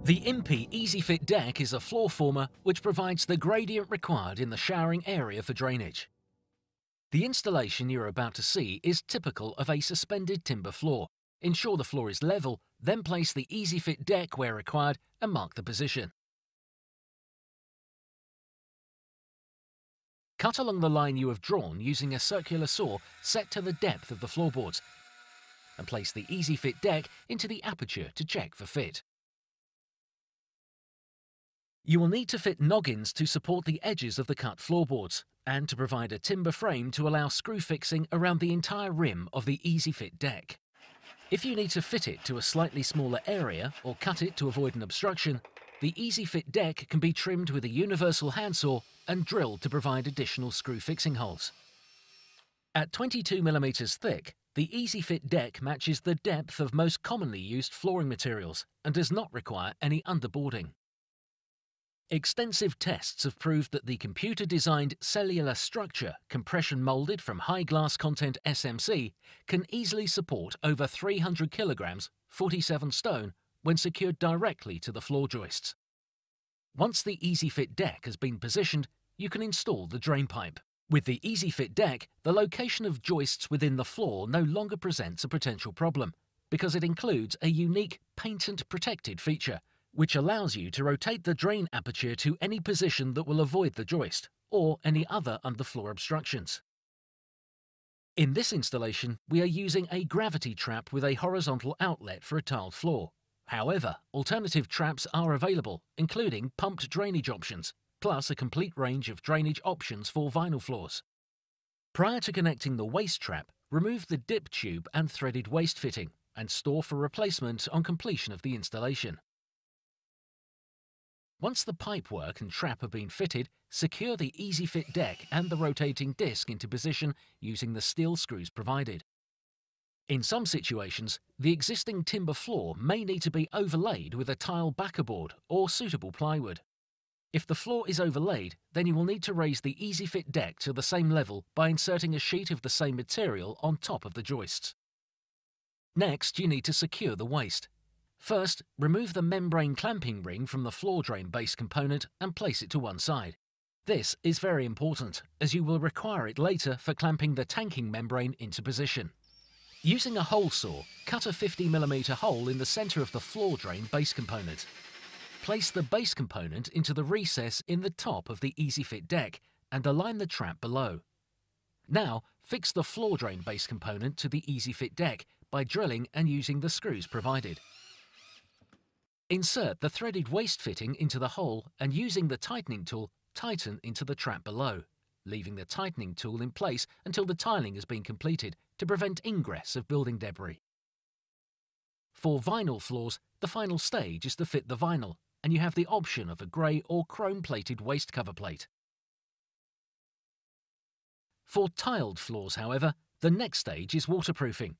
The Impey EasyFit deck is a floor former which provides the gradient required in the showering area for drainage. The installation you're about to see is typical of a suspended timber floor. Ensure the floor is level, then place the EasyFit deck where required and mark the position. Cut along the line you have drawn using a circular saw set to the depth of the floorboards and place the EasyFit deck into the aperture to check for fit. You will need to fit noggins to support the edges of the cut floorboards and to provide a timber frame to allow screw fixing around the entire rim of the EasyFit deck. If you need to fit it to a slightly smaller area or cut it to avoid an obstruction, the EasyFit deck can be trimmed with a universal handsaw and drilled to provide additional screw fixing holes. At 22mm thick, the EasyFit deck matches the depth of most commonly used flooring materials and does not require any underboarding. Extensive tests have proved that the computer-designed cellular structure, compression moulded from high glass content SMC, can easily support over 300 kilograms, 47 stone, when secured directly to the floor joists. Once the EasyFit deck has been positioned, you can install the drain pipe. With the EasyFit deck, the location of joists within the floor no longer presents a potential problem, because it includes a unique patent-protected feature, which allows you to rotate the drain aperture to any position that will avoid the joist or any other underfloor obstructions. In this installation, we are using a gravity trap with a horizontal outlet for a tiled floor. However, alternative traps are available, including pumped drainage options, plus a complete range of drainage options for vinyl floors. Prior to connecting the waste trap, remove the dip tube and threaded waste fitting and store for replacement on completion of the installation. Once the pipework and trap have been fitted, secure the EasyFit deck and the rotating disc into position using the steel screws provided. In some situations, the existing timber floor may need to be overlaid with a tile backerboard or suitable plywood. If the floor is overlaid, then you will need to raise the EasyFit deck to the same level by inserting a sheet of the same material on top of the joists. Next, you need to secure the waste. First, remove the membrane clamping ring from the floor drain base component and place it to one side. This is very important, as you will require it later for clamping the tanking membrane into position. Using a hole saw, cut a 50mm hole in the centre of the floor drain base component. Place the base component into the recess in the top of the EasyFit deck and align the trap below. Now, fix the floor drain base component to the EasyFit deck by drilling and using the screws provided. Insert the threaded waste fitting into the hole and using the tightening tool, tighten into the trap below, leaving the tightening tool in place until the tiling has been completed to prevent ingress of building debris. For vinyl floors, the final stage is to fit the vinyl, and you have the option of a grey or chrome-plated waste cover plate. For tiled floors, however, the next stage is waterproofing.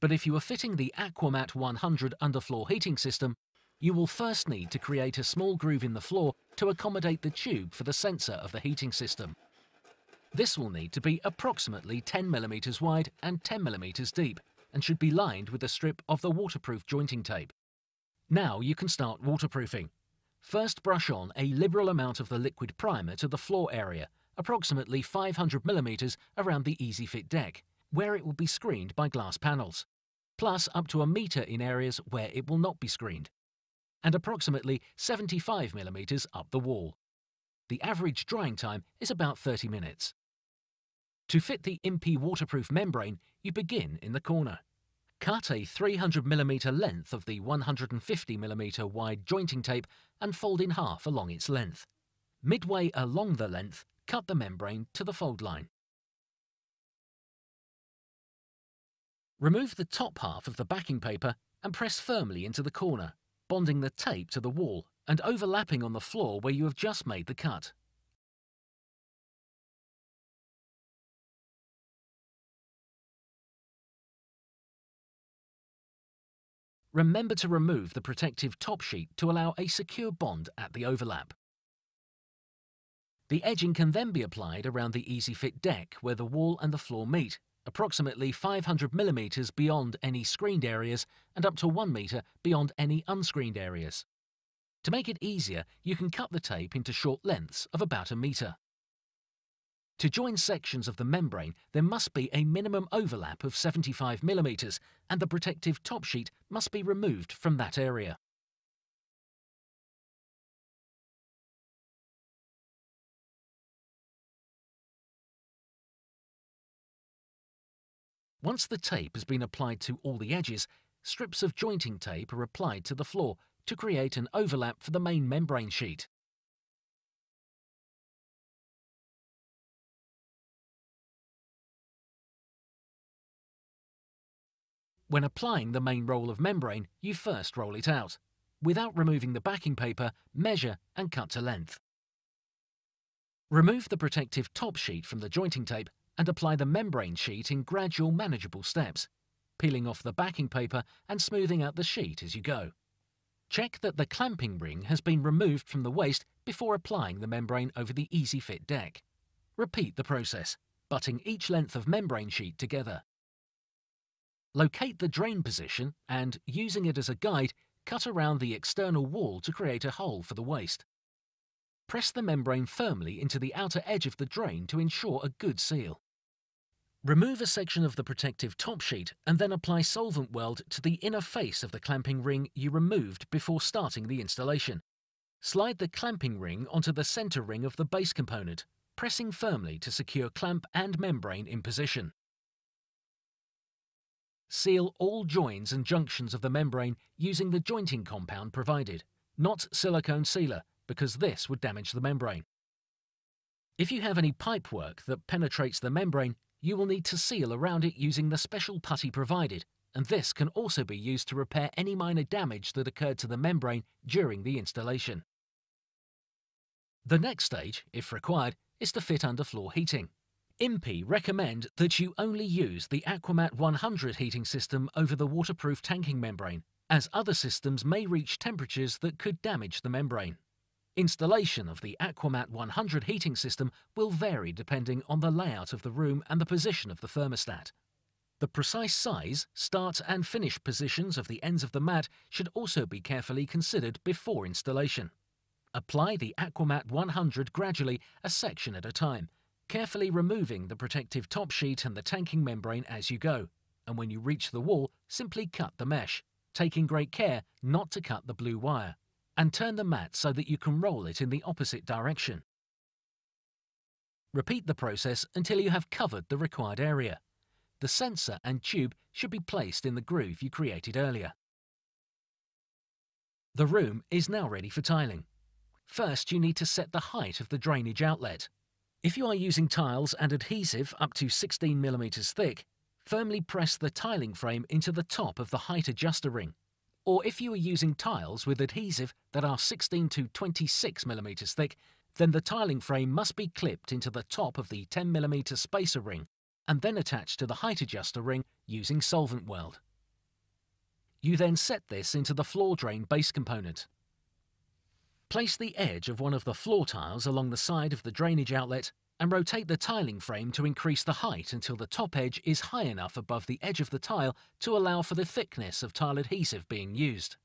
But if you are fitting the Aquamat 100 underfloor heating system, you will first need to create a small groove in the floor to accommodate the tube for the sensor of the heating system. This will need to be approximately 10mm wide and 10mm deep and should be lined with a strip of the waterproof jointing tape. Now you can start waterproofing. First, brush on a liberal amount of the liquid primer to the floor area, approximately 500mm around the EasyFit deck, where it will be screened by glass panels, plus up to 1 metre in areas where it will not be screened, and approximately 75mm up the wall. The average drying time is about 30 minutes. To fit the Impey waterproof membrane, you begin in the corner. Cut a 300mm length of the 150mm wide jointing tape and fold in half along its length. Midway along the length, cut the membrane to the fold line. Remove the top half of the backing paper and press firmly into the corner, bonding the tape to the wall and overlapping on the floor where you have just made the cut. Remember to remove the protective top sheet to allow a secure bond at the overlap. The edging can then be applied around the EasyFit deck where the wall and the floor meet, approximately 500mm beyond any screened areas and up to 1 metre beyond any unscreened areas. To make it easier, you can cut the tape into short lengths of about 1 metre. To join sections of the membrane, there must be a minimum overlap of 75 mm, and the protective top sheet must be removed from that area. Once the tape has been applied to all the edges, strips of jointing tape are applied to the floor to create an overlap for the main membrane sheet. When applying the main roll of membrane, you first roll it out. Without removing the backing paper, measure and cut to length. Remove the protective top sheet from the jointing tape and apply the membrane sheet in gradual, manageable steps, peeling off the backing paper and smoothing out the sheet as you go. Check that the clamping ring has been removed from the waste before applying the membrane over the EasyFit deck. Repeat the process, butting each length of membrane sheet together. Locate the drain position and, using it as a guide, cut around the external wall to create a hole for the waste. Press the membrane firmly into the outer edge of the drain to ensure a good seal. Remove a section of the protective top sheet and then apply solvent weld to the inner face of the clamping ring you removed before starting the installation. Slide the clamping ring onto the center ring of the base component, pressing firmly to secure clamp and membrane in position. Seal all joins and junctions of the membrane using the jointing compound provided, not silicone sealer, because this would damage the membrane. If you have any pipework that penetrates the membrane, you will need to seal around it using the special putty provided, and this can also be used to repair any minor damage that occurred to the membrane during the installation. The next stage, if required, is to fit underfloor heating. Impey recommend that you only use the Aquamat 100 heating system over the waterproof tanking membrane, as other systems may reach temperatures that could damage the membrane. Installation of the Aquamat 100 heating system will vary depending on the layout of the room and the position of the thermostat. The precise size, start and finish positions of the ends of the mat should also be carefully considered before installation. Apply the Aquamat 100 gradually, a section at a time, carefully removing the protective top sheet and the tanking membrane as you go, and when you reach the wall, simply cut the mesh, taking great care not to cut the blue wire, and turn the mat so that you can roll it in the opposite direction. Repeat the process until you have covered the required area. The sensor and tube should be placed in the groove you created earlier. The room is now ready for tiling. First, you need to set the height of the drainage outlet. If you are using tiles and adhesive up to 16 mm thick, firmly press the tiling frame into the top of the height adjuster ring. Or if you are using tiles with adhesive that are 16 to 26 mm thick, then the tiling frame must be clipped into the top of the 10 mm spacer ring and then attached to the height adjuster ring using solvent weld. You then set this into the floor drain base component. Place the edge of one of the floor tiles along the side of the drainage outlet and rotate the tiling frame to increase the height until the top edge is high enough above the edge of the tile to allow for the thickness of tile adhesive being used.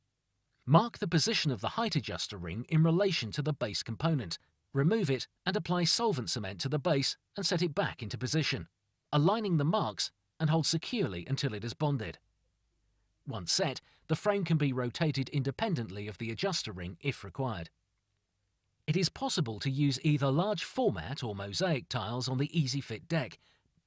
Mark the position of the height adjuster ring in relation to the base component, remove it and apply solvent cement to the base and set it back into position, aligning the marks and hold securely until it is bonded. Once set, the frame can be rotated independently of the adjuster ring if required. It is possible to use either large format or mosaic tiles on the EasyFit deck,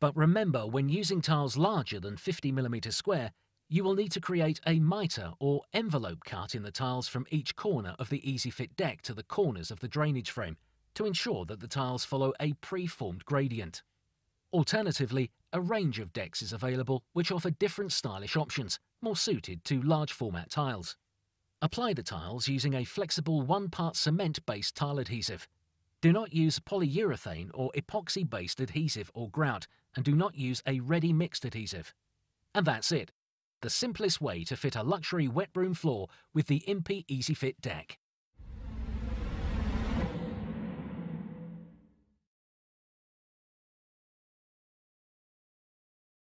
but remember when using tiles larger than 50 mm square, you will need to create a mitre or envelope cut in the tiles from each corner of the EasyFit deck to the corners of the drainage frame to ensure that the tiles follow a pre-formed gradient. Alternatively, a range of decks is available which offer different stylish options, more suited to large format tiles. Apply the tiles using a flexible one-part cement-based tile adhesive. Do not use polyurethane or epoxy-based adhesive or grout, and do not use a ready mixed adhesive. And that's it. The simplest way to fit a luxury wet room floor with the Impey EasyFit deck.